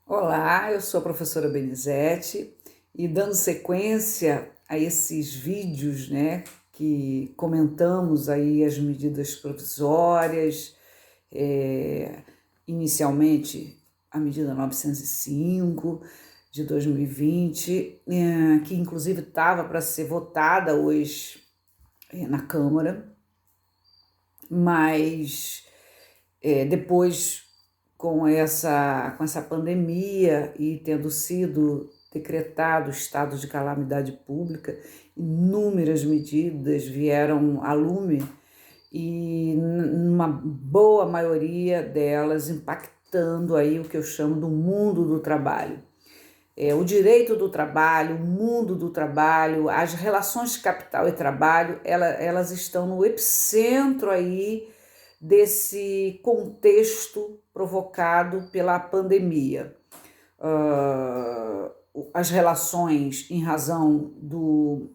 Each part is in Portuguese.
Olá, eu sou a professora Benizete e dando sequência a esses vídeos, que comentamos aí as medidas provisórias, inicialmente a medida 905 de 2020, que inclusive estava para ser votada hoje na Câmara, mas depois com essa pandemia e tendo sido decretado estado de calamidade pública, inúmeras medidas vieram a lume e uma boa maioria delas impactando aí o que eu chamo do mundo do trabalho. O direito do trabalho, o mundo do trabalho, as relações de capital e trabalho, elas estão no epicentro aí desse contexto provocado pela pandemia. As relações em razão do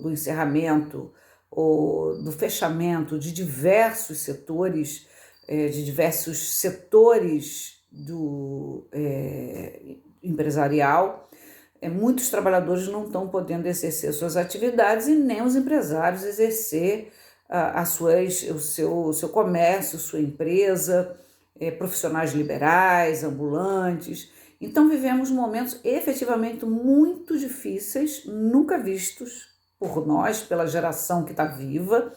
encerramento ou do fechamento de diversos setores do empresarial. Muitos trabalhadores não estão podendo exercer suas atividades e nem os empresários exercer o seu comércio, sua empresa, profissionais liberais, ambulantes. Então vivemos momentos efetivamente muito difíceis, nunca vistos por nós, pela geração que está viva,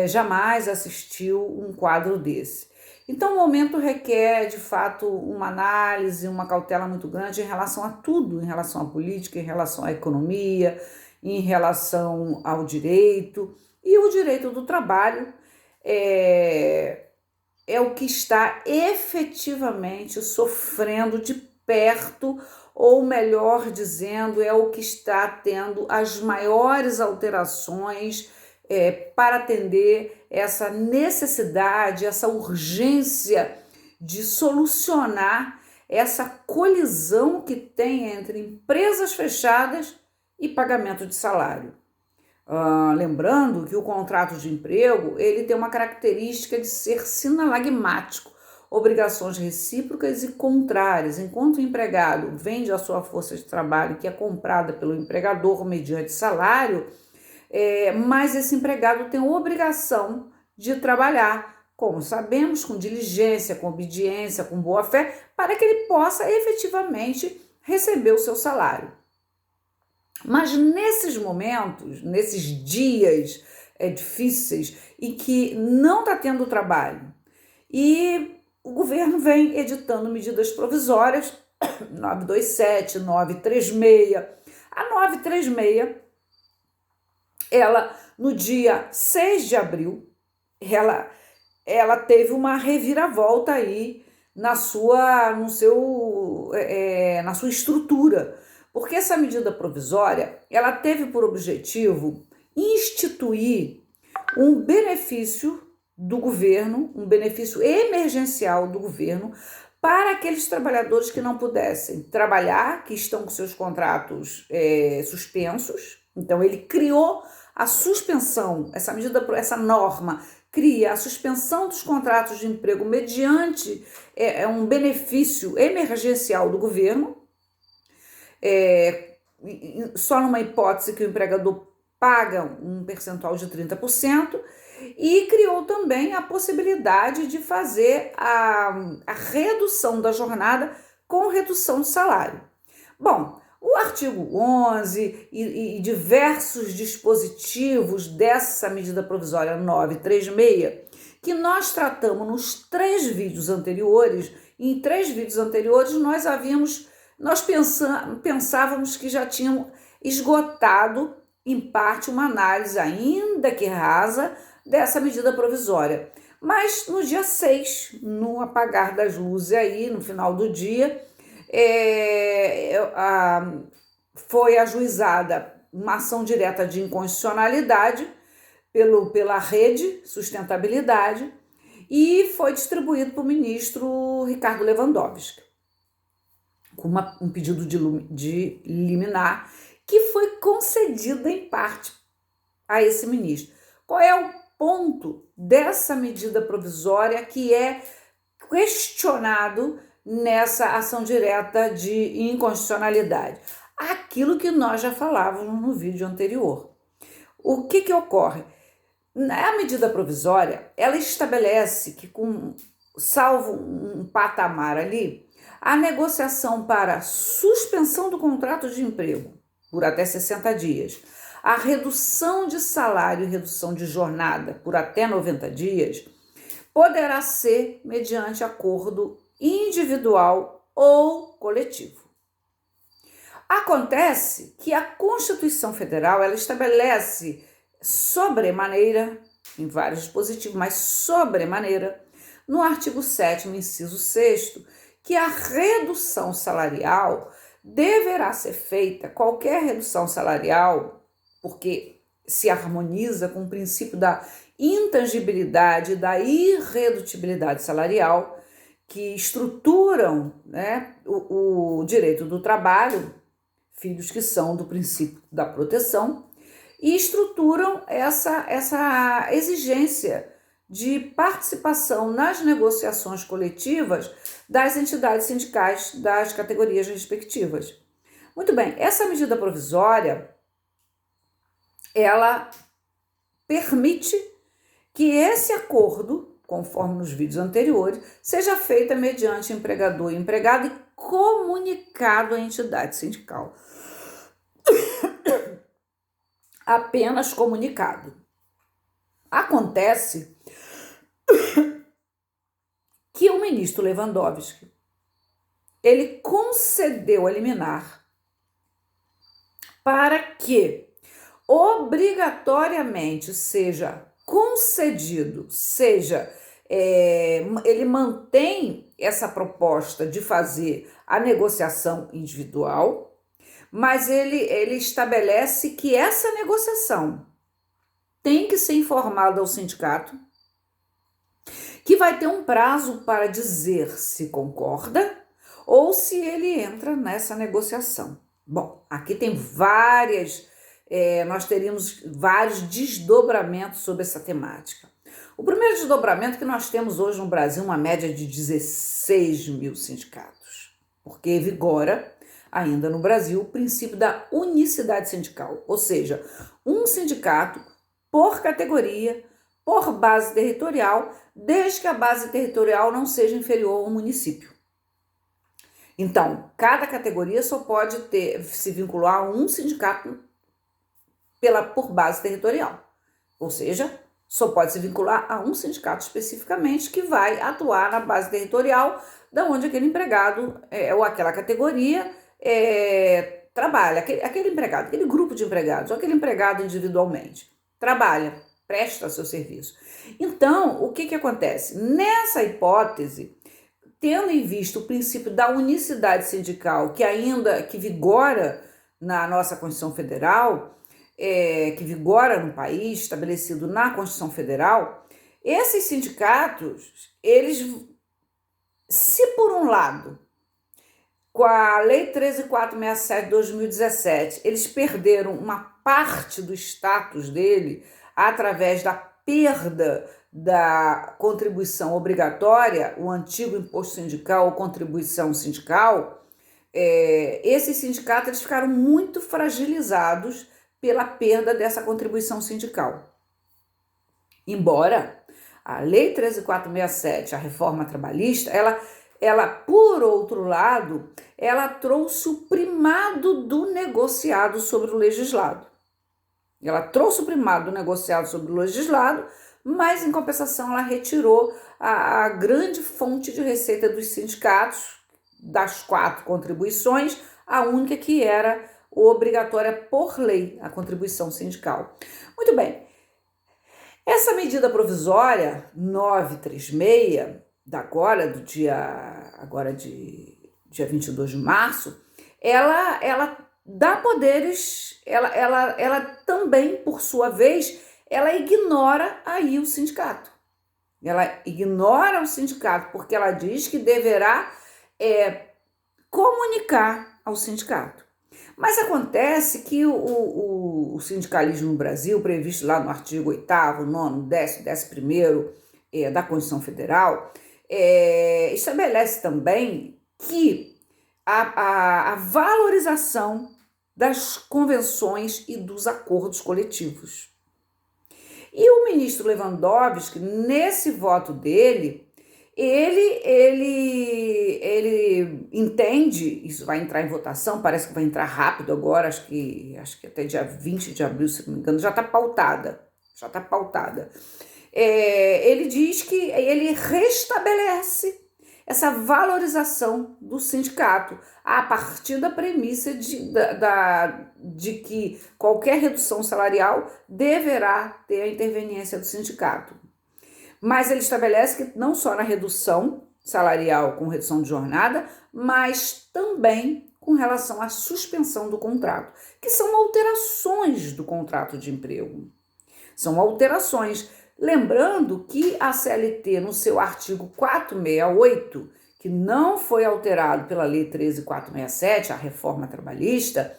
jamais assistiu um quadro desse. Então o momento requer, de fato, uma análise, uma cautela muito grande em relação a tudo, em relação à política, em relação à economia, em relação ao direito. E o direito do trabalho é o que está efetivamente sofrendo de perto, ou melhor dizendo, é o que está tendo as maiores alterações para atender essa necessidade, essa urgência de solucionar essa colisão que tem entre empresas fechadas e pagamento de salário. Lembrando que o contrato de emprego ele tem uma característica de ser sinalagmático, obrigações recíprocas e contrárias. Enquanto o empregado vende a sua força de trabalho, que é comprada pelo empregador mediante salário, mas esse empregado tem a obrigação de trabalhar, como sabemos, com diligência, com obediência, com boa-fé, para que ele possa efetivamente receber o seu salário. Mas nesses momentos, nesses dias difíceis e que não está tendo trabalho, e o governo vem editando medidas provisórias, 927, 936. A 936, ela, no dia 6 de abril, ela teve uma reviravolta aí na sua estrutura, porque essa medida provisória, ela teve por objetivo instituir um benefício do governo, um benefício emergencial do governo para aqueles trabalhadores que não pudessem trabalhar, que estão com seus contratos suspensos. Então ele criou a suspensão, essa norma cria a suspensão dos contratos de emprego mediante um benefício emergencial do governo, só numa hipótese que o empregador paga um percentual de 30%, e criou também a possibilidade de fazer a redução da jornada com redução de salário. Bom, o artigo 11 e diversos dispositivos dessa medida provisória 936, que nós tratamos nos 3 vídeos anteriores, em 3 vídeos anteriores nós pensávamos que já tinham esgotado, em parte, uma análise, ainda que rasa, dessa medida provisória. Mas no dia 6, no apagar das luzes aí, no final do dia, foi ajuizada uma ação direta de inconstitucionalidade pela Rede Sustentabilidade e foi distribuído para o ministro Ricardo Lewandowski, com um pedido de liminar que foi concedido em parte a esse ministro. Qual é o ponto dessa medida provisória que é questionado nessa ação direta de inconstitucionalidade? Aquilo que nós já falávamos no vídeo anterior. O que ocorre? A medida provisória, ela estabelece que, salvo um patamar ali, a negociação para suspensão do contrato de emprego por até 60 dias, a redução de salário e redução de jornada por até 90 dias, poderá ser mediante acordo individual ou coletivo. Acontece que a Constituição Federal, ela estabelece sobremaneira, em vários dispositivos, mas sobremaneira, no artigo 7º, inciso 6º, que a redução salarial deverá ser feita, qualquer redução salarial, porque se harmoniza com o princípio da intangibilidade e da irredutibilidade salarial, que estruturam, né, o direito do trabalho, filhos que são do princípio da proteção, e estruturam essa exigência de participação nas negociações coletivas das entidades sindicais das categorias respectivas. Muito bem, essa medida provisória, ela permite que esse acordo, conforme nos vídeos anteriores, seja feita mediante empregador e empregado e comunicado à entidade sindical. Apenas comunicado. Acontece que o ministro Lewandowski, ele concedeu a liminar para que obrigatoriamente seja concedido, ele mantém essa proposta de fazer a negociação individual, mas ele estabelece que essa negociação tem que ser informada ao sindicato, que vai ter um prazo para dizer se concorda ou se ele entra nessa negociação. Bom, aqui tem nós teríamos vários desdobramentos sobre essa temática. O primeiro desdobramento é que nós temos hoje no Brasil uma média de 16 mil sindicatos, porque vigora ainda no Brasil o princípio da unicidade sindical, ou seja, um sindicato por categoria, por base territorial, desde que a base territorial não seja inferior ao município. Então, cada categoria só pode se vincular a um sindicato por base territorial, ou seja, só pode se vincular a um sindicato especificamente que vai atuar na base territorial da onde aquele empregado ou aquela categoria trabalha, aquele empregado, aquele grupo de empregados, ou aquele empregado individualmente, trabalha, presta seu serviço. Então, o que acontece? Nessa hipótese, tendo em vista o princípio da unicidade sindical, que vigora na nossa Constituição Federal, que vigora no país, estabelecido na Constituição Federal, esses sindicatos, eles, se por um lado, com a Lei 13.467 de 2017, eles perderam uma parte do status dele através da perda da contribuição obrigatória, o antigo imposto sindical ou contribuição sindical, esses sindicatos eles ficaram muito fragilizados pela perda dessa contribuição sindical. Embora a Lei 13.467, a reforma trabalhista, ela, por outro lado, ela trouxe o primado do negociado sobre o legislado. Ela trouxe o primado do negociado sobre o legislado, mas, em compensação, ela retirou a grande fonte de receita dos sindicatos, das 4 contribuições, a única que era obrigatória por lei, a contribuição sindical. Muito bem. Essa medida provisória 936, do dia 22 de março, ela dá poderes, ela também, por sua vez, ela ignora aí o sindicato. Ela ignora o sindicato porque ela diz que deverá comunicar ao sindicato. Mas acontece que o sindicalismo no Brasil, previsto lá no artigo 8º, 9º, 10º, 11º da Constituição Federal, estabelece também que a valorização das convenções e dos acordos coletivos. E o ministro Lewandowski, nesse voto dele, ele entende, isso vai entrar em votação, parece que vai entrar rápido agora, acho que até dia 20 de abril, se não me engano, já está pautada. Ele diz que ele restabelece essa valorização do sindicato a partir da premissa de que qualquer redução salarial deverá ter a interveniência do sindicato. Mas ele estabelece que não só na redução salarial com redução de jornada, mas também com relação à suspensão do contrato, que são alterações do contrato de emprego. São alterações. Lembrando que a CLT, no seu artigo 468, que não foi alterado pela Lei 13.467, a reforma trabalhista,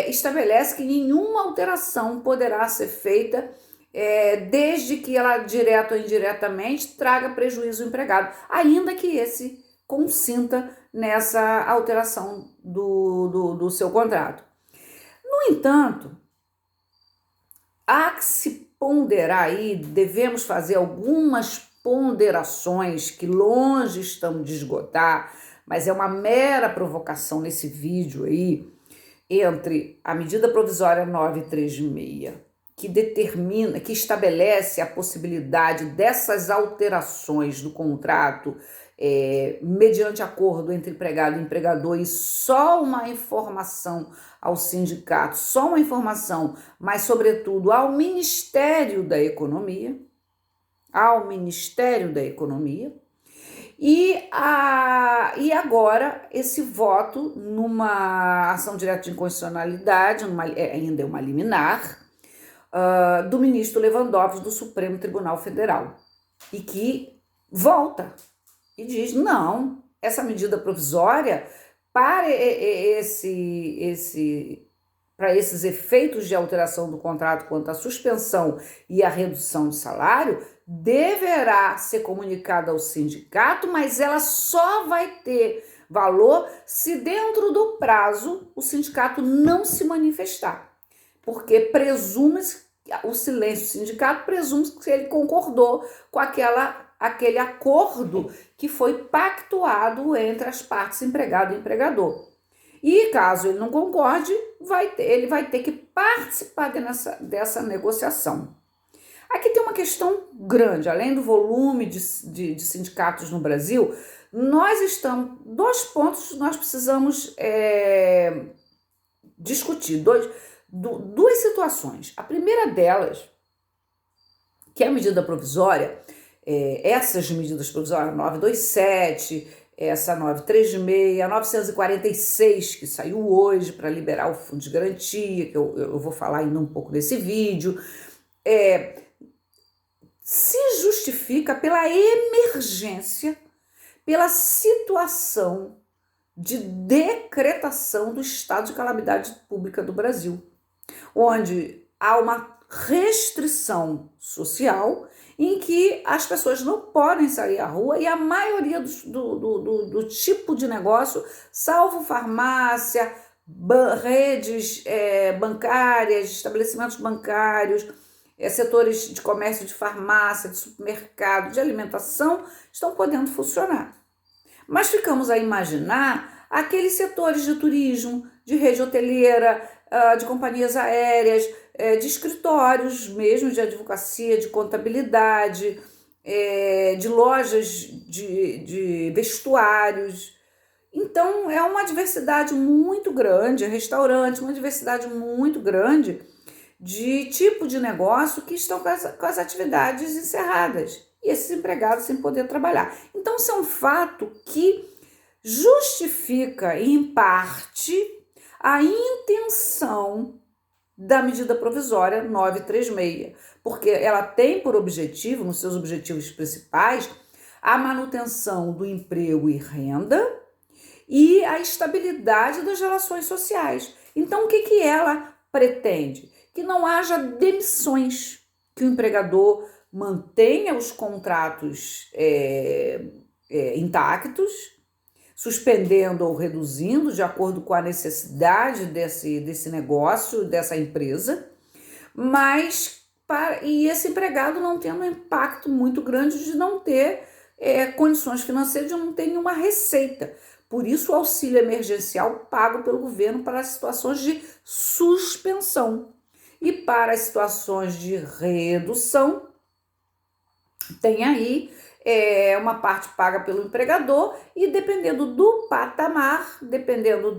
estabelece que nenhuma alteração poderá ser feita desde que ela, direto ou indiretamente, traga prejuízo ao empregado, ainda que esse consinta nessa alteração do seu contrato. No entanto, há que se ponderar aí, devemos fazer algumas ponderações que longe estão de esgotar, mas é uma mera provocação nesse vídeo aí, entre a medida provisória 936, que estabelece a possibilidade dessas alterações do contrato mediante acordo entre empregado e empregador, e só uma informação ao sindicato, só uma informação, mas sobretudo ao Ministério da Economia, e agora esse voto numa ação direta de inconstitucionalidade, ainda é uma liminar, do ministro Lewandowski do Supremo Tribunal Federal, e que volta e diz, não, essa medida provisória, para esses efeitos de alteração do contrato quanto à suspensão e à redução de salário, deverá ser comunicada ao sindicato, mas ela só vai ter valor se dentro do prazo o sindicato não se manifestar, porque presume-se, o silêncio do sindicato presume-se que ele concordou com aquele acordo que foi pactuado entre as partes empregado e empregador. E caso ele não concorde, ele vai ter que participar dessa negociação. Aqui tem uma questão grande, além do volume de sindicatos no Brasil, dois pontos nós precisamos discutir, duas situações. A primeira delas, que é a medida provisória, essas medidas provisórias 927, essa 936, a 946, que saiu hoje para liberar o fundo de garantia, que eu vou falar ainda um pouco nesse vídeo, se justifica pela emergência, pela situação de decretação do estado de calamidade pública do Brasil, onde há uma restrição social em que as pessoas não podem sair à rua e a maioria do tipo de negócio, salvo farmácia, redes bancárias, estabelecimentos bancários, setores de comércio de farmácia, de supermercado, de alimentação, estão podendo funcionar. Mas ficamos a imaginar aqueles setores de turismo, de rede hoteleira, de companhias aéreas, de escritórios mesmo, de advocacia, de contabilidade, de lojas de vestuários. Então, é uma diversidade muito grande, restaurante, uma diversidade muito grande de tipo de negócio que estão com as atividades encerradas e esses empregados sem poder trabalhar. Então, isso é um fato que justifica, em parte, a intenção da medida provisória 936, porque ela tem por objetivo, nos seus objetivos principais, a manutenção do emprego e renda e a estabilidade das relações sociais. Então, o que ela pretende? Que não haja demissões, que o empregador mantenha os contratos intactos, suspendendo ou reduzindo de acordo com a necessidade desse negócio, dessa empresa, e esse empregado não tendo um impacto muito grande de não ter condições financeiras, de não ter nenhuma receita. Por isso, o auxílio emergencial pago pelo governo para as situações de suspensão. E para as situações de redução, tem aí uma parte paga pelo empregador e dependendo do patamar, dependendo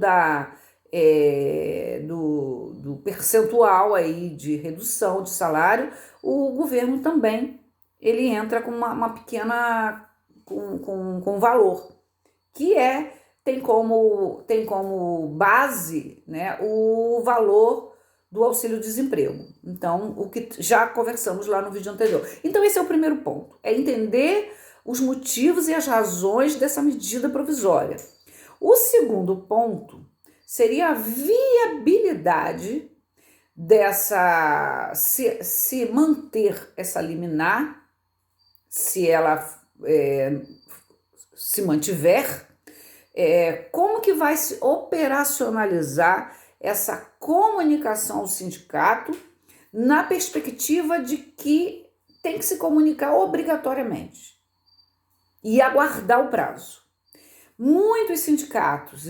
do percentual aí de redução de salário, o governo também ele entra com uma pequena com valor, que tem como base, né, o valor do auxílio-desemprego. Então, o que já conversamos lá no vídeo anterior. Então, esse é o primeiro ponto, é entender os motivos e as razões dessa medida provisória. O segundo ponto seria a viabilidade se manter essa liminar, se ela se mantiver, como que vai se operacionalizar essa comunicação ao sindicato na perspectiva de que tem que se comunicar obrigatoriamente e aguardar o prazo. Muitos sindicatos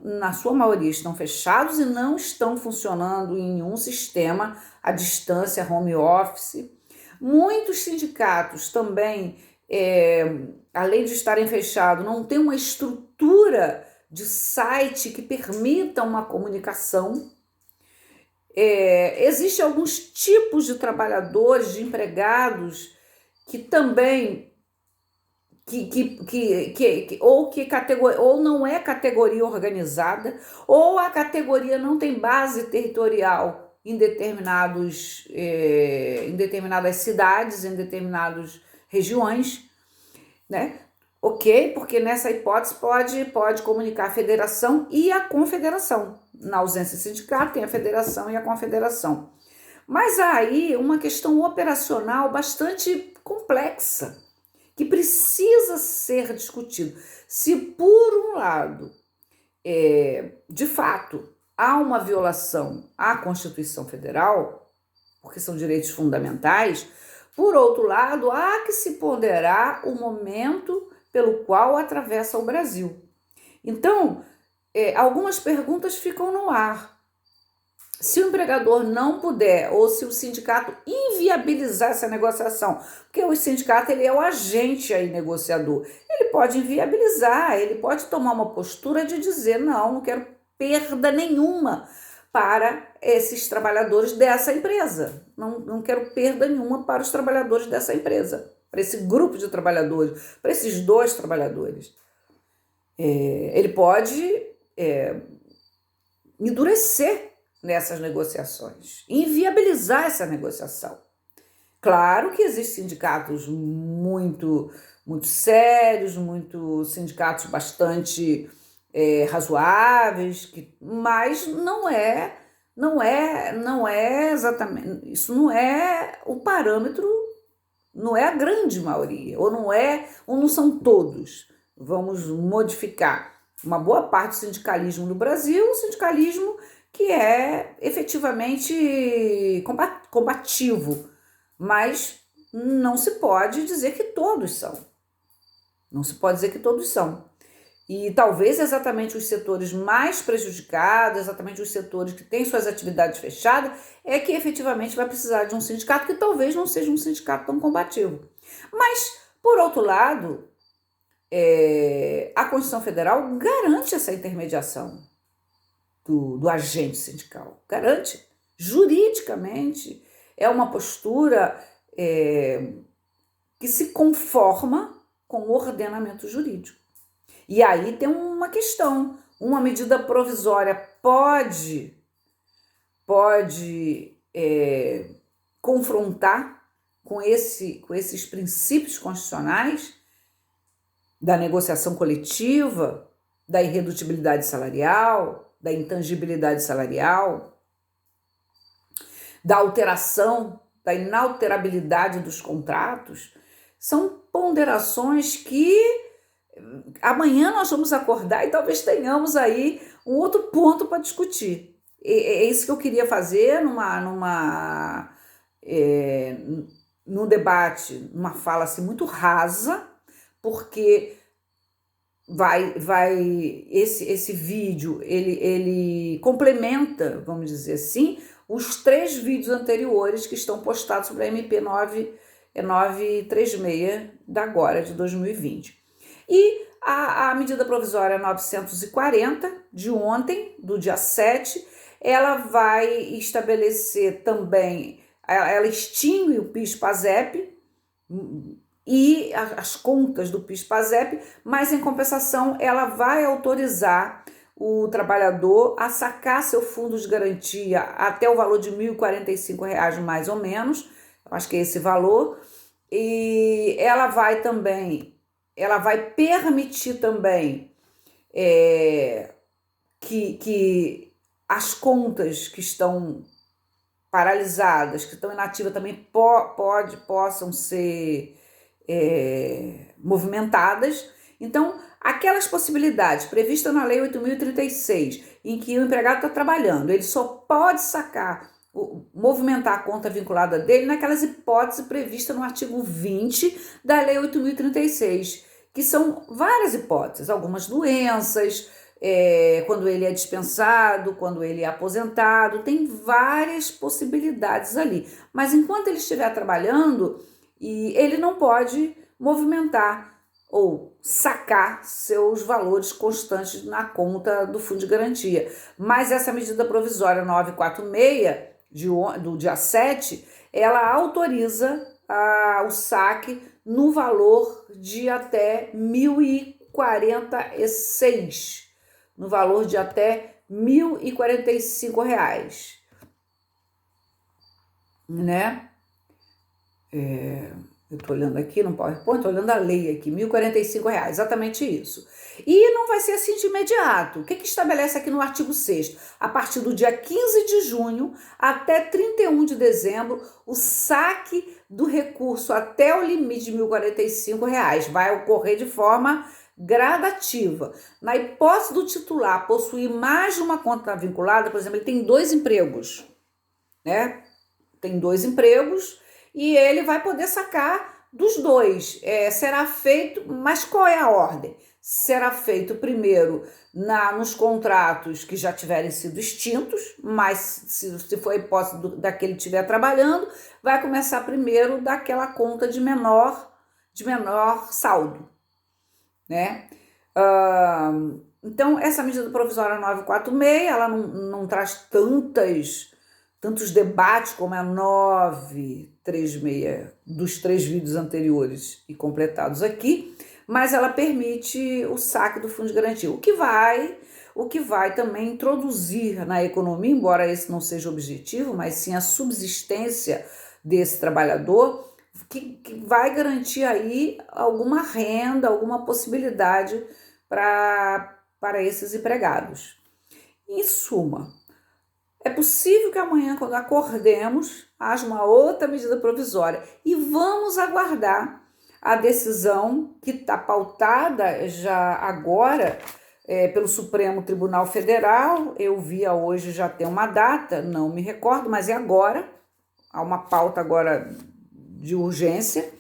na sua maioria, estão fechados e não estão funcionando em nenhum sistema à distância, home office. Muitos sindicatos também, além de estarem fechados, não têm uma estrutura de site que permita uma comunicação. Existem alguns tipos de trabalhadores, de empregados, que também ou não é categoria organizada, ou a categoria não tem base territorial em determinadas cidades, em determinadas regiões, né? Ok, porque nessa hipótese pode comunicar a federação e a confederação. Na ausência de sindicato, tem a federação e a confederação. Mas há aí uma questão operacional bastante complexa, que precisa ser discutido. Se, por um lado, de fato, há uma violação à Constituição Federal, porque são direitos fundamentais, por outro lado, há que se ponderar o momento pelo qual atravessa o Brasil. Então, algumas perguntas ficam no ar. Se o empregador não puder, ou se o sindicato inviabilizar essa negociação, porque o sindicato ele é o agente aí negociador, ele pode inviabilizar, ele pode tomar uma postura de dizer, não quero perda nenhuma para esses trabalhadores dessa empresa, não quero perda nenhuma para os trabalhadores dessa empresa, para esse grupo de trabalhadores, para esses dois trabalhadores. Ele pode endurecer nessas negociações, inviabilizar essa negociação. Claro que existem sindicatos muito sérios, sindicatos bastante razoáveis, mas não é exatamente, isso não é o parâmetro, não é a grande maioria, ou não são todos. Vamos modificar. Uma boa parte do sindicalismo no Brasil, o sindicalismo que é efetivamente combativo, mas não se pode dizer que todos são. Não se pode dizer que todos são. E talvez exatamente os setores mais prejudicados, exatamente os setores que têm suas atividades fechadas, que efetivamente vai precisar de um sindicato que talvez não seja um sindicato tão combativo. Mas, por outro lado, a Constituição Federal garante essa intermediação do agente sindical, garante juridicamente, é uma postura que se conforma com o ordenamento jurídico. E aí tem uma questão, uma medida provisória pode confrontar com esses princípios constitucionais da negociação coletiva, da irredutibilidade salarial, da intangibilidade salarial, da alteração da inalterabilidade dos contratos, são ponderações que amanhã nós vamos acordar e talvez tenhamos aí um outro ponto para discutir. É isso que eu queria fazer num debate, numa fala assim, muito rasa, porque esse vídeo ele complementa, vamos dizer assim, os 3 vídeos anteriores que estão postados sobre a MP 936 da agora, de 2020. E a medida provisória 940 de ontem, do dia 7, ela vai estabelecer também, ela extingue o PIS/PASEP e as contas do PIS/PASEP, mas em compensação ela vai autorizar o trabalhador a sacar seu fundo de garantia até o valor de R$ 1.045 mais ou menos, acho que é esse valor, e ela vai permitir também que as contas que estão paralisadas, que estão inativas, também possam ser movimentadas. Então, aquelas possibilidades previstas na Lei 8.036, em que o empregado está trabalhando, ele só pode movimentar a conta vinculada dele naquelas hipóteses previstas no artigo 20 da Lei 8.036, que são várias hipóteses, algumas doenças, quando ele é dispensado, quando ele é aposentado, tem várias possibilidades ali. Mas enquanto ele estiver trabalhando, ele não pode movimentar ou sacar seus valores constantes na conta do fundo de garantia. Mas essa medida provisória 946 do dia 7, ela autoriza o saque no valor de até R$ 1.046, no valor de até R$ 1.045, né? Eu estou olhando aqui no PowerPoint, estou olhando a lei aqui, R$ 1.045, exatamente isso. E não vai ser assim de imediato. O que estabelece aqui no artigo 6º? A partir do dia 15 de junho até 31 de dezembro, o saque do recurso até o limite de R$ 1.045 vai ocorrer de forma gradativa. Na hipótese do titular possuir mais de uma conta vinculada, por exemplo, ele tem 2 empregos, né? Tem 2 empregos e ele vai poder sacar dos 2. Será feito, mas qual é a ordem? Será feito primeiro nos contratos que já tiverem sido extintos, mas se for a hipótese daquele que estiver trabalhando, vai começar primeiro daquela conta de menor saldo, né? Então, essa medida provisória 946, ela não traz tantos debates como a 936 dos 3 vídeos anteriores e completados aqui, mas ela permite o saque do fundo de garantia, o que vai também introduzir na economia, embora esse não seja o objetivo, mas sim a subsistência desse trabalhador, que vai garantir aí alguma renda, alguma possibilidade para esses empregados. Em suma, é possível que amanhã, quando acordemos, haja uma outra medida provisória e vamos aguardar a decisão que está pautada já agora pelo Supremo Tribunal Federal. Eu via hoje, já tem uma data, não me recordo, mas é agora. Há uma pauta agora de urgência,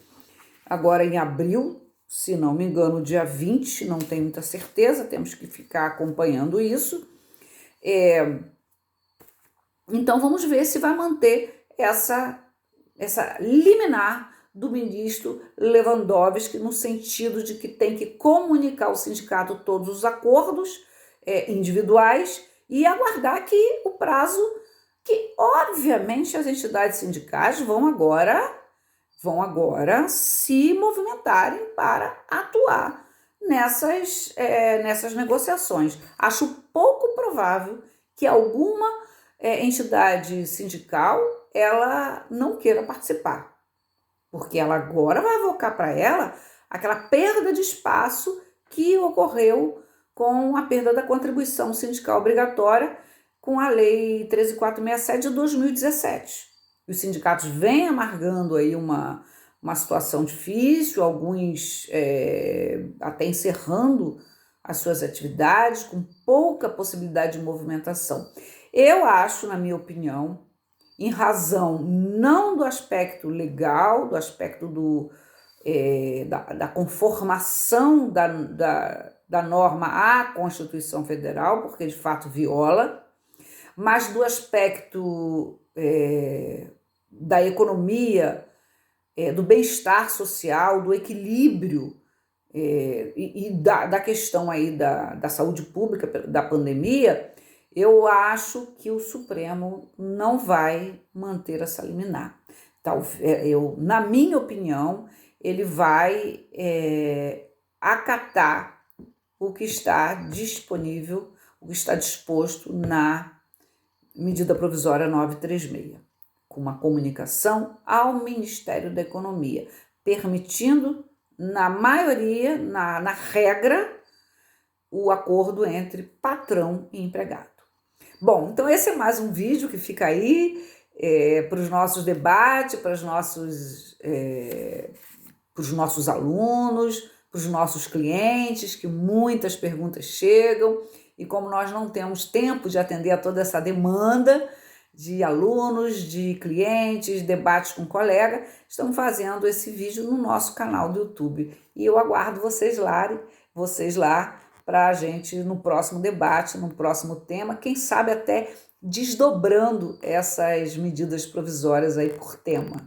agora em abril, se não me engano, dia 20, não tenho muita certeza, temos que ficar acompanhando isso. Então, vamos ver se vai manter essa liminar do ministro Lewandowski, no sentido de que tem que comunicar ao sindicato todos os acordos individuais e aguardar que o prazo, que obviamente as entidades sindicais vão agora se movimentarem para atuar nessas negociações. Acho pouco provável que alguma entidade sindical ela não queira participar, porque ela agora vai avocar para ela aquela perda de espaço que ocorreu com a perda da contribuição sindical obrigatória com a Lei 13.467 de 2017, os sindicatos vêm amargando aí uma situação difícil, alguns até encerrando as suas atividades, com pouca possibilidade de movimentação. Eu acho, na minha opinião, em razão não do aspecto legal, do aspecto da conformação da norma à Constituição Federal, porque de fato viola, mas do aspecto da economia, do bem-estar social, do equilíbrio e da questão aí da saúde pública, da pandemia, eu acho que o Supremo não vai manter essa liminar. Na minha opinião, ele vai acatar o que está disponível, o que está disposto na medida provisória 936, com uma comunicação ao Ministério da Economia, permitindo, na maioria, na regra, o acordo entre patrão e empregado. Bom, então esse é mais um vídeo que fica aí para os nossos debates, para os nossos alunos, para os nossos clientes, que muitas perguntas chegam, e como nós não temos tempo de atender a toda essa demanda de alunos, de clientes, debates com colega, estamos fazendo esse vídeo no nosso canal do YouTube. E eu aguardo vocês lá para a gente no próximo debate, no próximo tema, quem sabe até desdobrando essas medidas provisórias aí por tema.